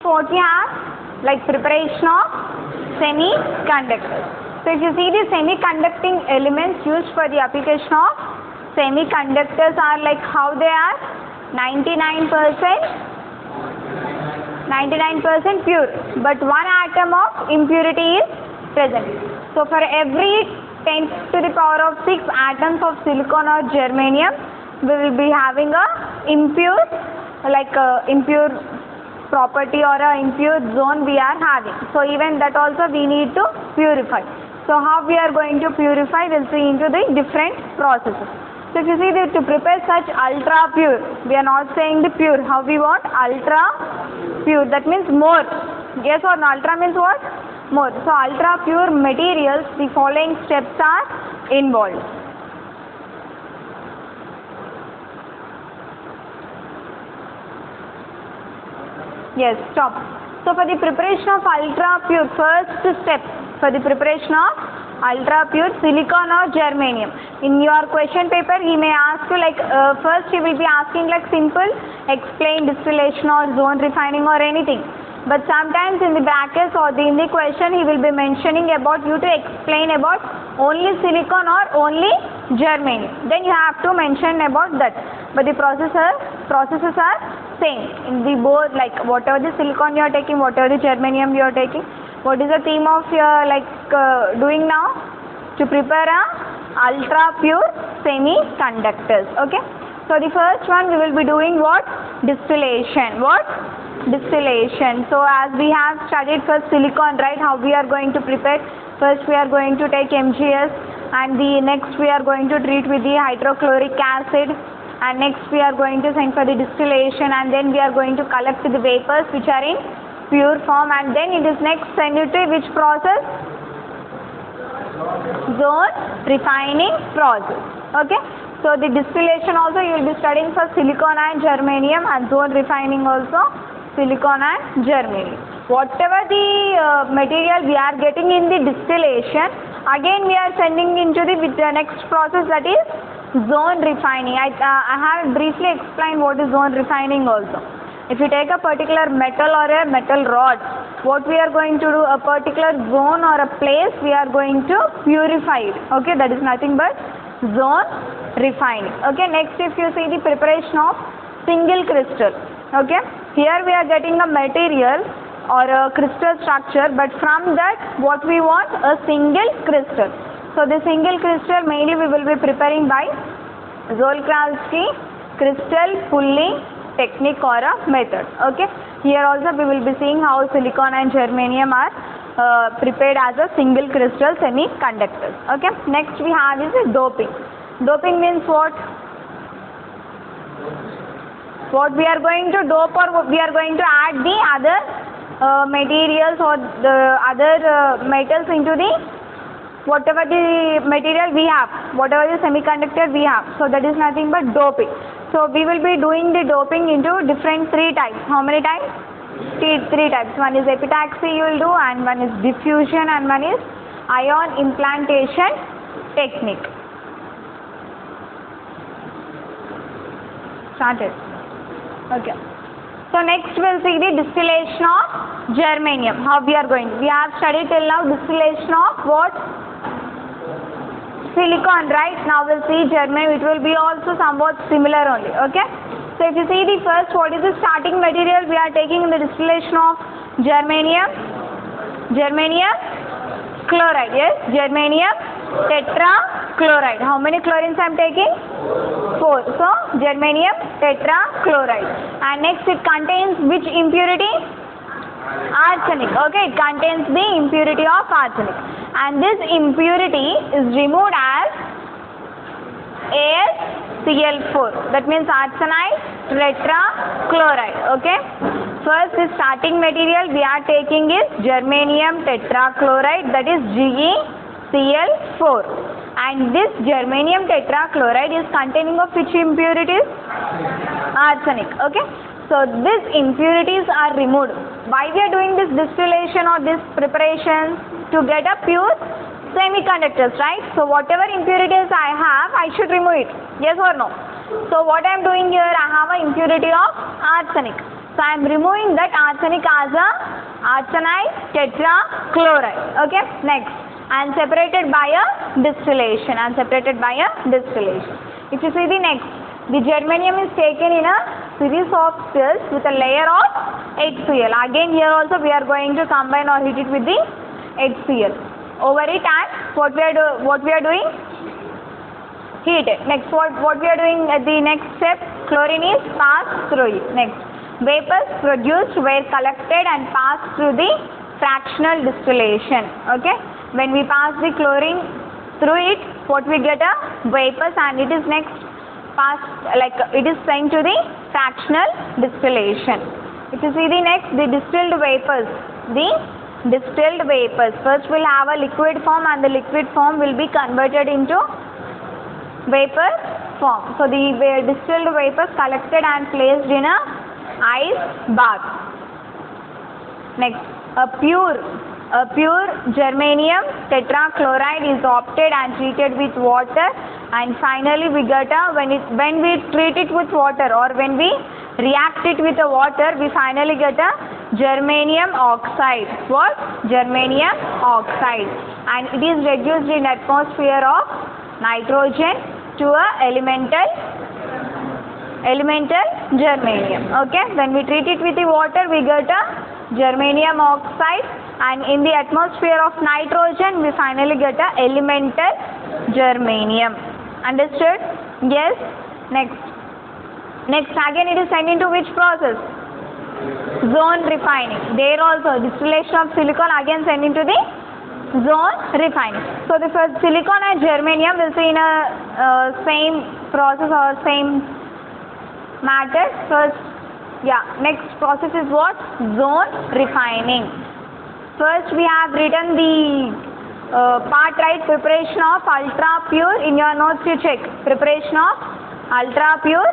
What we have, like preparation of semiconductors. So if you see the semiconducting elements used for the application of semiconductors are like how they are 99% pure, but one atom of impurity is present. So for every 10 to the power of 6 atoms of silicon or germanium, we will be having a impure property or a impure zone we are having. So even that also we need to purify. So how we are going to purify, we'll see into the different processes. So if you see that to prepare such ultra pure, we are not saying the pure, how we want ultra pure, that means more. Yes or no? Ultra means what? More. So ultra pure materials, the following steps are involved. Yes, stop. So for the preparation of ultra pure, first step for the preparation of ultra pure silicon or germanium. In your question paper, he may ask you like first he will be asking like simple explain distillation or zone refining or anything. But sometimes in the brackets or in the question he will be mentioning about you to explain about only silicon or only germanium. Then you have to mention about that. But the processes are same in the both, like whatever the silicon you are taking, whatever the germanium you are taking. What is the theme of your doing now? To prepare a ultra pure semiconductors. Okay. So the first one we will be doing what? Distillation. What? Distillation. So as we have studied for silicon, right, how we are going to prepare. First we are going to take MgS, and the next we are going to treat with the hydrochloric acid, and next we are going to send for the distillation, and then we are going to collect the vapors which are in pure form, and then it is next send it to which process? Zone refining process. Okay. So the distillation also you will be studying for silicon and germanium, and zone refining also silicon and germanium. Whatever the material we are getting in the distillation, again we are sending into the next process, that is zone refining. I have briefly explained what is zone refining also. If you take a particular metal or a metal rod, what we are going to do, a particular zone or a place we are going to purify it. Okay, that is nothing but zone refining. Okay, next if you see the preparation of single crystal. Okay, here we are getting a material or a crystal structure, but from that what we want? A single crystal. So the single crystal mainly we will be preparing by Czochralski crystal pulling technique or a method. Okay, here also we will be seeing how silicon and germanium are prepared as a single crystal semiconductors. Okay, next we have is a doping. Doping means what? What we are going to dope, or we are going to add the other materials or the other metals into the whatever the material we have, whatever the semiconductor we have. So that is nothing but doping. So we will be doing the doping into different 3 types. How many types? 3 types. One is epitaxy you will do, and one is diffusion, and one is ion implantation technique. Started. Okay. So next we will see the distillation of germanium. How we are going? We have studied till now distillation of what? Silicon, right? Now we'll see germanium. It will be also somewhat similar only. Okay. So if you see the first, what is the starting material we are taking in the distillation of germanium? Germanium chloride. Yes, germanium tetrachloride. How many chlorines I am taking? 4. So germanium tetrachloride. And next it contains which impurity? Arsenic. Okay, it contains the impurity of arsenic, and this impurity is removed as AsCl4. That means arsenide tetrachloride. Okay. First, the starting material we are taking is germanium tetrachloride, that is GeCl4. And this germanium tetrachloride is containing of which impurities? Arsenic. Okay. So these impurities are removed. Why we are doing this distillation or this preparation? To get a pure semiconductors, right? So whatever impurities I have, I should remove it. Yes or no? So what I am doing here, I have an impurity of arsenic. So I am removing that arsenic as a arsenide tetrachloride. Okay, next, and separated by a distillation, and separated by a distillation. If you see the next, the germanium is taken in a series of cells with a layer of HCl. Again here also we are going to combine or heat it with the HCl over it, and what we are doing? Heat it. Next, what we are doing at the next step? Chlorine is passed through it. Next, vapors produced were collected and passed through the fractional distillation. Okay, when we pass the chlorine through it, what we get? A vapors, and it is next passed, like it is sent to the fractional distillation. If you see the next, the distilled vapors. The distilled vapors first will have a liquid form, and the liquid form will be converted into vapor form. So the distilled vapors collected and placed in a ice bath. Next, a pure germanium tetrachloride is obtained and treated with water, and finally we get a, when we treat it with water, or when we react it with the water, we finally get a germanium oxide. What? Germanium oxide, and it is reduced in atmosphere of nitrogen to a elemental germanium. Okay, when we treat it with the water, we get a germanium oxide, and in the atmosphere of nitrogen we finally get a elemental germanium. Understood? Yes. Next again it is sent into which process? Zone refining. There also distillation of silicon again sent into the zone refining. So the first silicon and germanium will see in a same process or same matter. First, next process is what? Zone refining. First we have written the part, right? Preparation of ultra pure. In your notes you check preparation of ultra pure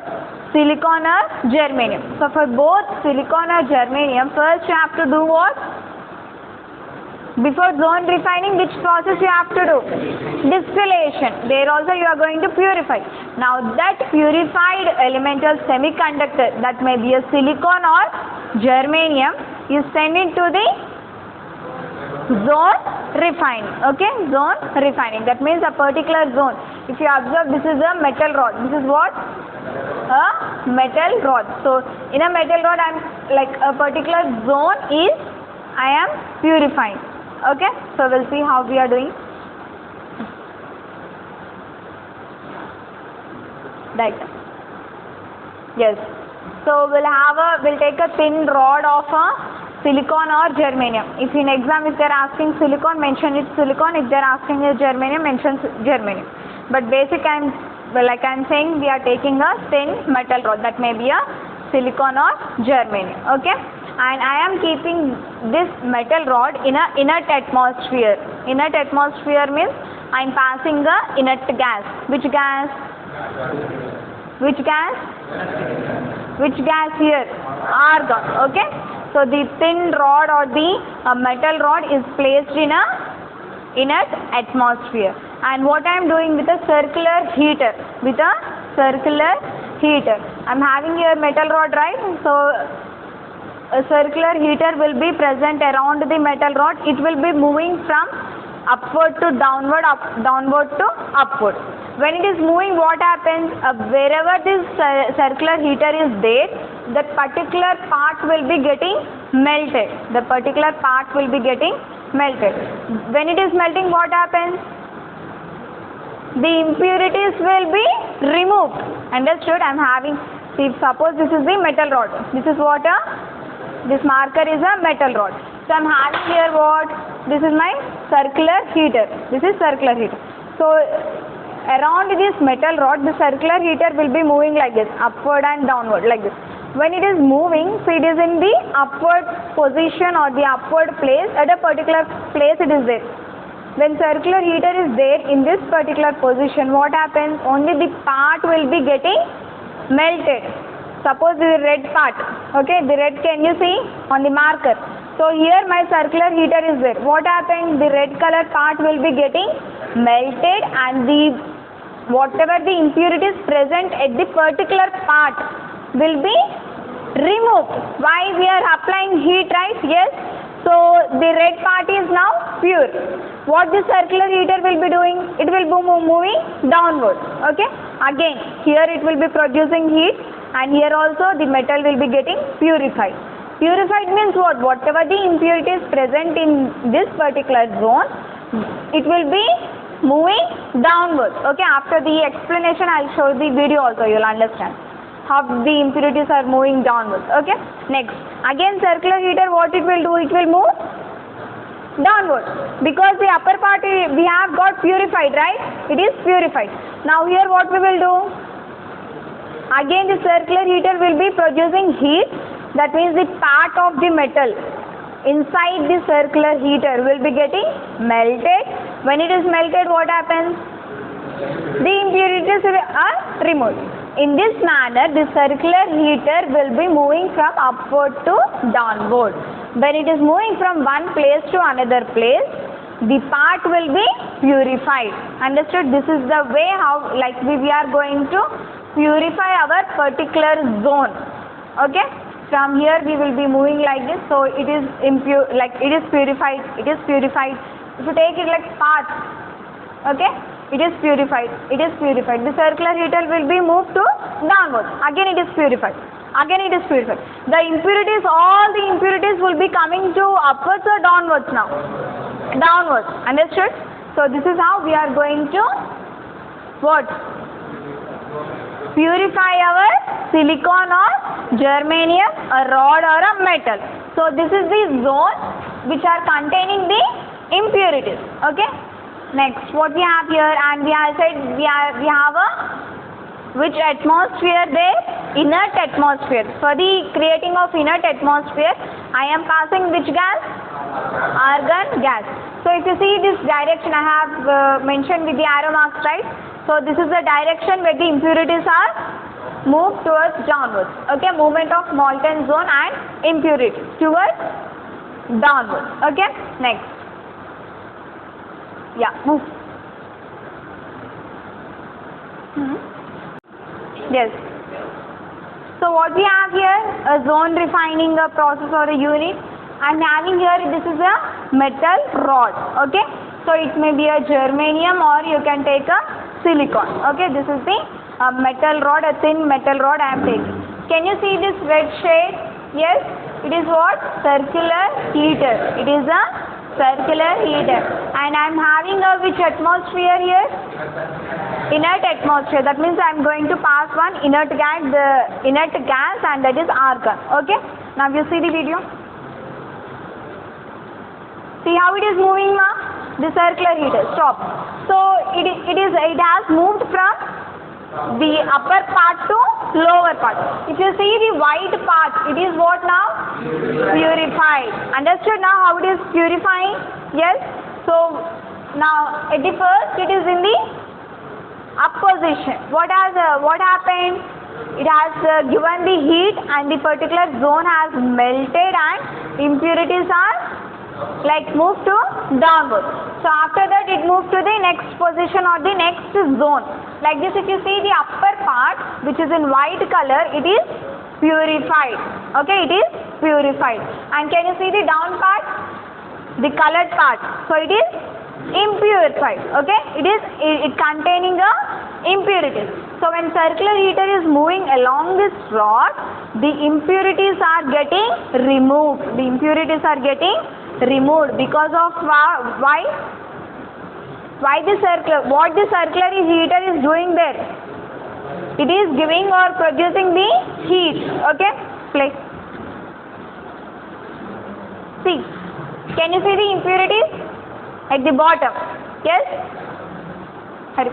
silicon or germanium. So for both silicon or germanium, first you have to do what? Before zone refining, which process you have to do? Distillation. There also you are going to purify. Now that purified elemental semiconductor, that may be a silicon or germanium, is sent into the zone refining. Okay, zone refining. That means a particular zone. If you observe, this is a metal rod. This is what? A metal rod. So in a metal rod, I am like a particular zone is I am purifying. Okay, so we'll see how we are doing. Right. Yes. So we'll take a thin rod of a silicon or germanium. If in exam if they are asking silicon, mention it silicon. If they are asking a germanium, mention germanium. But basic I'm saying, we are taking a thin metal rod, that may be a silicon or germanium. Okay, and I am keeping this metal rod in a inert atmosphere. Inert atmosphere means I am passing the inert gas. Which gas? Which gas? Which gas here? Argon. Okay, so the thin rod or the metal rod is placed in a inert atmosphere, and what I am doing with a circular heater, I am having here metal rod, right? So a circular heater will be present around the metal rod. It will be moving from upward to downward, downward to upward. When it is moving, what happens? Wherever this circular heater is there, that particular part will be getting melted. The particular part will be getting melted. When it is melting, what happens? The impurities will be removed. Understood? I am having, see, suppose this is the metal rod. This is what? This marker is a metal rod. So I am having here what? This is my circular heater. This is circular heater. So around this metal rod, the circular heater will be moving like this, upward and downward like this. When it is moving, so it is in the upward position or the upward place. At a particular place it is there. When circular heater is there in this particular position, what happens? Only the part will be getting melted. Suppose the red part. Okay, the red, can you see on the marker? So here my circular heater is there. What happens? The red color part will be getting melted, and the whatever the impurities present at the particular part will be removed. Why we are applying heat, right? Yes. So the red part is now pure. What the circular heater will be doing? It will be moving downward. Okay. Again, here it will be producing heat, and here also the metal will be getting purified. Purified means what? Whatever the impurities present in this particular zone, it will be moving downward. Okay. After the explanation, I'll show the video also. You'll understand how the impurities are moving downwards. Okay. Next, again circular heater, what it will do? It will move downward because the upper part we have got purified, right? It is purified. Now here what we will do? Again the circular heater will be producing heat. That means the part of the metal inside the circular heater will be getting melted. When it is melted, what happens? The impurities are removed. In this manner, the circular heater will be moving from upward to downward. When it is moving from one place to another place, the part will be purified. Understood? This is the way how we are going to purify our particular zone. Okay? From here we will be moving like this. So it is impure, it is purified. It is purified. If you take it like path, okay? It is purified. It is purified. The circular heater will be moved to downwards. Again it is purified. Again it is purified. The impurities, all the impurities will be coming to upwards or downwards now? Downwards. Understood? So this is how we are going to what? Purify our silicon or germanium, a rod or a metal. So this is the zone which are containing the impurities. Okay? Next, what we have here, and we have said we have a which atmosphere there? Inert atmosphere. For the creating of inert atmosphere, I am passing which gas? Argon gas. So if you see this direction, I have mentioned with the arrow marks, right? So this is the direction where the impurities are moved towards downwards. Okay, movement of molten zone and impurity towards downwards. Okay, next. Yeah, move. Yes. So what we have here, a zone refining a process or a unit. I'm having here, this is a metal rod. Okay. So it may be a germanium or you can take a silicon. Okay. This is the metal rod, a thin metal rod I am taking. Can you see this red shade? Yes. It is what? Circular heater. It is a circular heater. And I am having a which atmosphere here? Inert atmosphere. That means I am going to pass one inert gas, and that is argon. Okay. Now you see the video. See how it is moving now? The circular heater. Stop. So it has moved from the upper part to lower part. If you see the white part, it is what now? Purified. Understood now how it is purifying? Yes. So now at the first it is in the up position. What happened? It has given the heat and the particular zone has melted and impurities are moved to downward. So after that it moved to the next position or the next zone. Like this, if you see the upper part which is in white color, it is purified. Okay, it is purified. And can you see the down part? The colored part. So it is impurified. Okay, it containing the impurities. So when circular heater is moving along this rod, the impurities are getting removed. The impurities are getting removed because of why? Why the circular? What the circular heater is doing there? It is giving or producing the heat. Okay, play. See, can you see the impurities at the bottom? Yes. Hurry.